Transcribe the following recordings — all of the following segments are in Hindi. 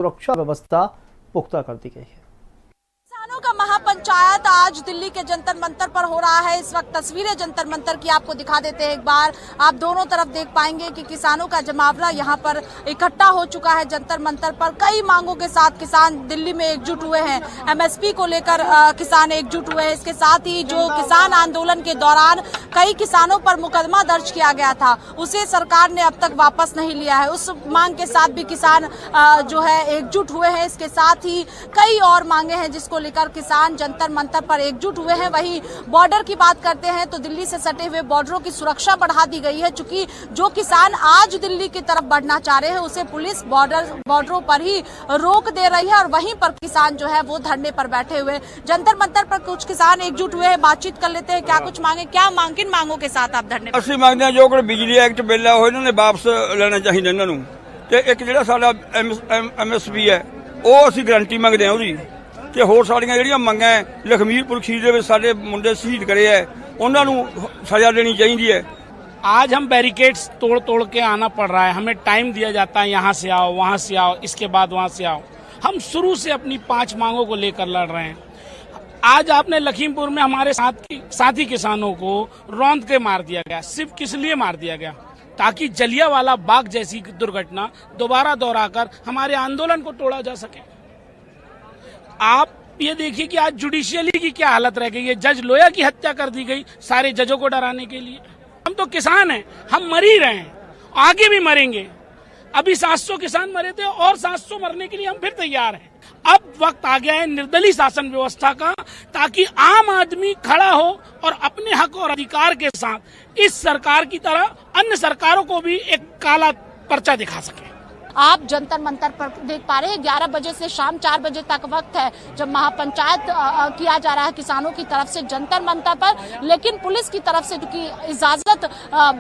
सुरक्षा व्यवस्था पुख्ता कर दी गई है। किसानों का महापंचायत आज दिल्ली के जंतर मंतर पर हो रहा है। इस वक्त तस्वीरें जंतर मंतर की आपको दिखा देते हैं। एक बार आप दोनों तरफ देख पाएंगे कि किसानों का जमावड़ा यहाँ पर इकट्ठा हो चुका है जंतर मंतर पर। कई मांगों के साथ किसान दिल्ली में एकजुट हुए हैं। एमएसपी को लेकर किसान एकजुट हुए हैं। इसके साथ ही जो किसान आंदोलन के दौरान कई किसानों पर मुकदमा दर्ज किया गया था, उसे सरकार ने अब तक वापस नहीं लिया है। उस मांग के साथ भी किसान जो है एकजुट हुए हैं। इसके साथ ही कई और मांगे हैं जिसको लेकर किसान जंतर मंतर पर एकजुट हुए हैं। वहीं बॉर्डर की बात करते हैं तो दिल्ली से सटे हुए बॉर्डरों की सुरक्षा बढ़ा दी गई है, चूंकि जो किसान आज दिल्ली की तरफ बढ़ना चाह रहे हैं उसे पुलिस बॉर्डरों पर ही रोक दे रही है और वहीं पर किसान जो है वो धरने पर बैठे हुए। जंतर मंतर पर कुछ किसान एकजुट हुए हैं, बातचीत कर लेते हैं। क्या कुछ मांगे, क्या किन मांगों के साथ आप धरने? ਅਸੀਂ ਮੰਗਦੇ ਹਾਂ ਜੋ ਕੋਈ ਬਿਜਲੀ ਐਕਟ ਬਿੱਲ ਹੈ ਉਹ ਇਹਨਾਂ ਨੇ ਵਾਪਸ ਲੈਣਾ ਚਾਹੀਦਾ ਇਹਨਾਂ ਨੂੰ, ਤੇ ਇੱਕ ਜਿਹੜਾ ਸਾਡਾ ਐਮਐਸਪੀ ਹੈ ਉਹ ਅਸੀਂ ਗਰੰਟੀ ਮੰਗਦੇ ਹਾਂ ਉਹਦੀ, ਤੇ ਹੋਰ ਸਾਡੀਆਂ ਜਿਹੜੀਆਂ ਮੰਗਾਂ ਲਖਮੀਰਪੁਰ ਖੀਰ ਦੇ ਵਿੱਚ ਸਾਡੇ ਮੁੰਡੇ ਸ਼ਹੀਦ ਕਰੇ ਐ ਉਹਨਾਂ ਨੂੰ ਸਜ਼ਾ ਦੇਣੀ ਚਾਹੀਦੀ ਹੈ। आज हम बैरिकेड्स तोड़ तोड़ के आना पड़ रहा है। हमें टाइम दिया जाता है, यहाँ से आओ, वहाँ से आओ, इसके बाद वहाँ से आओ। हम शुरू से अपनी 5 मांगों को लेकर लड़ रहे हैं। आज आपने लखीमपुर में हमारे साथी किसानों को रौंद के मार दिया गया। सिर्फ किस लिए मार दिया गया? ताकि जलियांवाला बाग जैसी दुर्घटना दोबारा दोहराकर हमारे आंदोलन को तोड़ा जा सके। आप ये देखिए कि आज जुडिशियली की क्या हालत रह गई है। जज लोया की हत्या कर दी गई सारे जजों को डराने के लिए। हम तो किसान हैं, हम मर ही रहे हैं, आगे भी मरेंगे। अभी 700 किसान मरे थे और 700 मरने के लिए हम फिर तैयार हैं। अब वक्त आ गया है निर्दलीय शासन व्यवस्था का, ताकि आम आदमी खड़ा हो और अपने हक और अधिकार के साथ इस सरकार की तरह अन्य सरकारों को भी एक काला पर्चा दिखा सके। आप जंतर मंतर पर देख पा रहे हैं 11 बजे से शाम 4 बजे तक वक्त है जब महापंचायत किया जा रहा है किसानों की तरफ से जंतर मंतर पर, लेकिन पुलिस की तरफ से क्योंकि इजाजत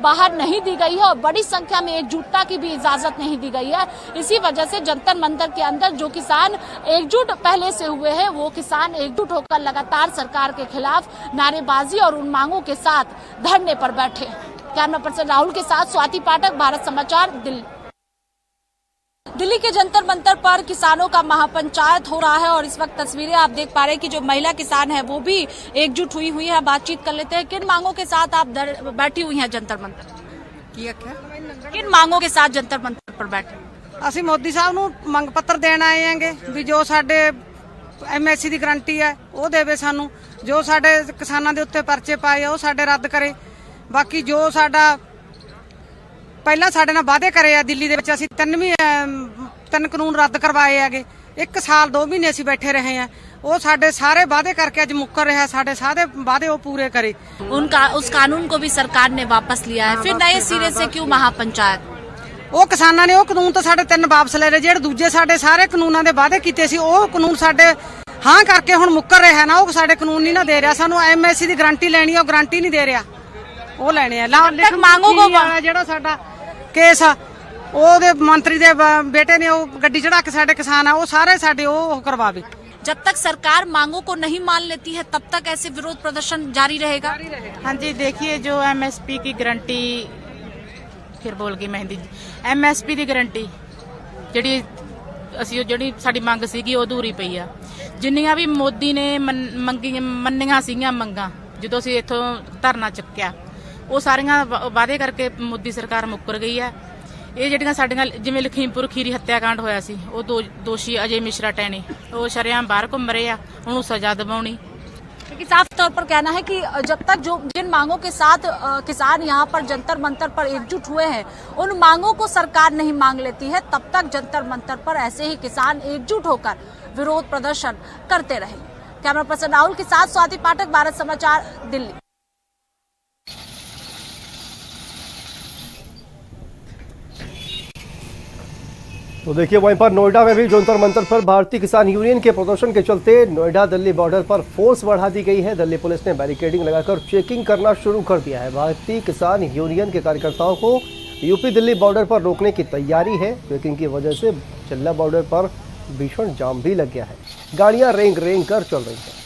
बाहर नहीं दी गई है और बड़ी संख्या में एकजुटता की भी इजाजत नहीं दी गई है। इसी वजह से जंतर मंतर के अंदर जो किसान एकजुट पहले से हुए हैं वो किसान एकजुट होकर लगातार सरकार के खिलाफ नारेबाजी और उन मांगों के साथ धरने पर बैठे। कैमरा पर्सन राहुल के साथ स्वाति पाठक, भारत समाचार, दिल्ली। दिल्ली के जंतर मंतर पर किसानों का महापंचायत हो रहा है और इस वक्त तस्वीरें आप देख पा रहे हैं कि जो महिला किसान है वो भी एकजुट हुई है। बातचीत कर लेते हैं। किन मांगों के साथ आप बैठी हुई हैं जंतर मंतर? किन मांगों के साथ जंतर मंतर पर बैठे? ਅਸੀਂ ਮੋਦੀ ਸਾਹਿਬ ਨੂੰ ਮੰਗ ਪੱਤਰ ਦੇਣ ਆਏ ਆਂਗੇ ਵੀ ਜੋ ਸਾਡੇ ਐਮਐਸਸੀ ਦੀ ਗਰੰਟੀ ਹੈ ਉਹ ਦੇਵੇ ਸਾਨੂੰ, ਜੋ ਸਾਡੇ ਕਿਸਾਨਾਂ ਦੇ ਉੱਤੇ ਪਰਚੇ ਪਾਏ ਆ ਉਹ ਸਾਡੇ ਰੱਦ ਕਰੇ। ਬਾਕੀ ਜੋ ਸਾਡਾ ਪਹਿਲਾਂ ਸਾਡੇ ਨਾਲ ਵਾਅਦੇ ਕਰੇ ਆ ਦਿੱਲੀ ਦੇ ਵਿੱਚ, ਅਸੀਂ 3 ਕਾਨੂੰਨ ਰੱਦ ਕਰਵਾਏ ਹੈਗੇ। 1 ਸਾਲ 2 ਮਹੀਨੇ ਅਸੀਂ ਬੈਠੇ ਰਹੇ ਆ, ਉਹ ਸਾਡੇ ਸਾਰੇ ਵਾਅਦੇ ਕਰਕੇ ਅੱਜ ਮੁੱਕਰ ਰਿਹਾ। ਸਾਡੇ ਸਾਰੇ वादे वो पूरे करे। उनका उस कानून को भी सरकार ने वापस लिया है, फिर नए सिरे से क्यों महापंचायत? ਉਹ ਕਿਸਾਨਾਂ ਨੇ ਉਹ ਕਾਨੂੰਨ ਤਾਂ ਸਾਡੇ 3 ਵਾਪਸ ਲੈ ਲਏ। ਜਿਹੜੇ ਦੂਜੇ ਸਾਡੇ ਸਾਰੇ ਕਾਨੂੰਨਾਂ ਦੇ ਵਾਅਦੇ ਕੀਤੇ ਸੀ ਉਹ ਕਾਨੂੰਨ ਸਾਡੇ ਹਾਂ ਕਰਕੇ ਹੁਣ ਮੁੱਕਰ ਰਿਹਾ ਨਾ, ਉਹ ਸਾਡੇ ਕਾਨੂੰਨ ਨਹੀਂ ਨਾ ਦੇ ਰਿਹਾ ਸਾਨੂੰ। ਐਮਐਸਸੀ ਦੀ ਗਾਰੰਟੀ ਲੈਣੀ ਆ, ਉਹ ਗਾਰੰਟੀ ਨਹੀਂ ਦੇ ਰਿਹਾ, ਉਹ ਲੈਣੇ ਆ। ਮਾਂਗੋ ਜਿਹੜਾ ਸਾਡਾ ਕੇਸ ਆ ਉਹਦੇ ਮੰਤਰੀ ਦੇ ਬੇਟੇ ਨੇ ਉਹ ਗੱਡੀ ਚੜਾ ਕੇ ਸਾਡੇ ਕਿਸਾਨ ਆ ਉਹ ਸਾਰੇ ਸਾਡੇ ਉਹ ਕਰਵਾਵੇ। जब तक सरकार मांगों को नहीं मान लेती है तब तक ऐसे विरोध प्रदर्शन जारी रहेगा। हाँ जी, देखिए जो एमएसपी की गारंटी, फिर बोल गई मेहंदी जी, एमएसपी की गारंटी ਜਿਹੜੀ ਸਾਡੀ ਮੰਗ ਸੀਗੀ ਉਹ ਅਧੂਰੀ ਪਈ ਆ। ਜਿੰਨੀਆਂ ਵੀ ਮੋਦੀ ਨੇ ਮੰਨੀਆਂ ਸੀਗੀਆਂ ਮੰਗਾਂ, ਜਦੋਂ ਅਸੀਂ ਇੱਥੋਂ ਧਰਨਾ ਚੱਕਿਆ ਉਹ ਸਾਰੀਆਂ ਵਾਅਦੇ ਕਰਕੇ ਮੋਦੀ ਸਰਕਾਰ ਮੁੱਕਰ ਗਈ ਹੈ। ਇਹ ਜਿਹੜੀਆਂ ਸਾਡੀਆਂ ਜਿਵੇਂ ਲਖੀਮਪੁਰ ਖੀਰੀ ਹੱਤਿਆਕਾਂਡ ਹੋਇਆ ਸੀ, ਉਹ ਦੋਸ਼ੀ ਅਜੇ ਮਿਸ਼ਰਾ ਟੈਣੀ ਉਹ ਸ਼ਰੇਆਮ ਬਾਹਰ ਘੁੰਮ ਰਹੇ ਆ, ਉਹਨੂੰ ਸਜ਼ਾ ਦਿਵਾਉਣੀ। लेकिन साफ तौर पर कहना है कि जब तक जिन मांगों के साथ किसान यहाँ पर जंतर मंतर पर एकजुट हुए हैं उन मांगों को सरकार नहीं मांग लेती है, तब तक जंतर मंतर पर ऐसे ही किसान एकजुट होकर विरोध प्रदर्शन करते रहेंगे। कैमरा पर्सन राहुल के साथ स्वाति पाठक, भारत समाचार, दिल्ली। तो देखिए वहीं पर नोएडा में भी जंतर मंतर पर भारतीय किसान यूनियन के प्रदर्शन के चलते नोएडा दिल्ली बॉर्डर पर फोर्स बढ़ा दी गई है। दिल्ली पुलिस ने बैरिकेडिंग लगाकर चेकिंग करना शुरू कर दिया है। भारतीय किसान यूनियन के कार्यकर्ताओं को यूपी दिल्ली बॉर्डर पर रोकने की तैयारी है। चेकिंग की वजह से चिल्ला बॉर्डर पर भीषण जाम भी लग गया है, गाड़ियां रेंग रेंग कर चल रही हैं।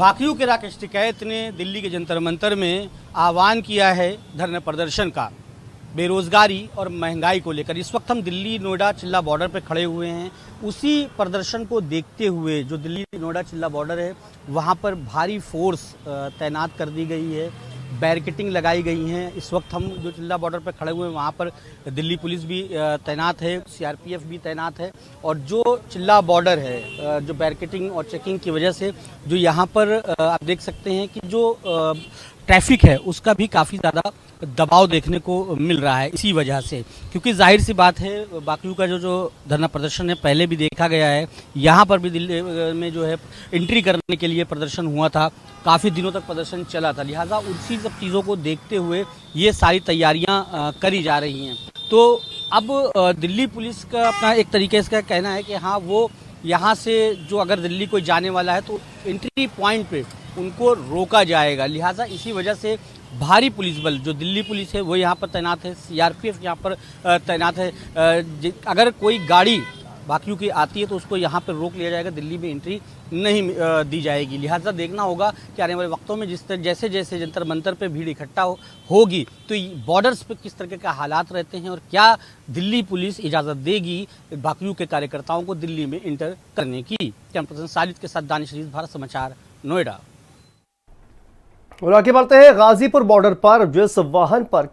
बाकियों के राकेश टिकैत ने दिल्ली के जंतर मंतर में आह्वान किया है धरना प्रदर्शन का, बेरोजगारी और महंगाई को लेकर। इस वक्त हम दिल्ली नोएडा चिल्ला बॉर्डर पर खड़े हुए हैं। उसी प्रदर्शन को देखते हुए जो दिल्ली नोएडा चिल्ला बॉर्डर है वहां पर भारी फोर्स तैनात कर दी गई है, बैरिकेटिंग लगाई गई है। इस वक्त हम जो चिल्ला बॉर्डर पर खड़े हुए हैं वहाँ पर दिल्ली पुलिस भी तैनात है, सीआरपीएफ भी तैनात है। और जो चिल्ला बॉर्डर है, जो बैरिकेटिंग और चेकिंग की वजह से जो यहाँ पर आप देख सकते हैं कि जो ट्रैफिक है उसका भी काफ़ी ज़्यादा दबाव देखने को मिल रहा है इसी वजह से, क्योंकि जाहिर सी बात है बाकियों का जो धरना प्रदर्शन है पहले भी देखा गया है। यहाँ पर भी दिल्ली में जो है एंट्री करने के लिए प्रदर्शन हुआ था, काफ़ी दिनों तक प्रदर्शन चला था, लिहाजा उसी सब चीज़ों को देखते हुए ये सारी तैयारियाँ करी जा रही हैं। तो अब दिल्ली पुलिस का अपना एक तरीके से कहना है कि हाँ, वो यहाँ से जो अगर दिल्ली कोई जाने वाला है तो एंट्री पॉइंट पे उनको रोका जाएगा। लिहाजा इसी वजह से भारी पुलिस बल जो दिल्ली पुलिस है वो यहाँ पर तैनात है, सीआरपीएफ यहाँ पर तैनात है। अगर कोई गाड़ी बाकियों की आती है तो उसको यहाँ पर रोक लिया जाएगा, दिल्ली में एंट्री नहीं दी जाएगी। लिहाजा देखना होगा कि आने वाले वक्तों में जैसे जैसे जंतर मंतर पे भीड़ इकट्ठा होगी तो बॉर्डर्स पे किस तरह के हालात रहते हैं और क्या दिल्ली पुलिस इजाज़त देगी बाकियों के कार्यकर्ताओं को दिल्ली में इंटर करने की। कैमरा पर्सन साजिद के साथ दानिश अजीज, भारत समाचार, नोएडा। और आगे बढ़ते हैं गाजीपुर बॉर्डर पर जिस वाहन पर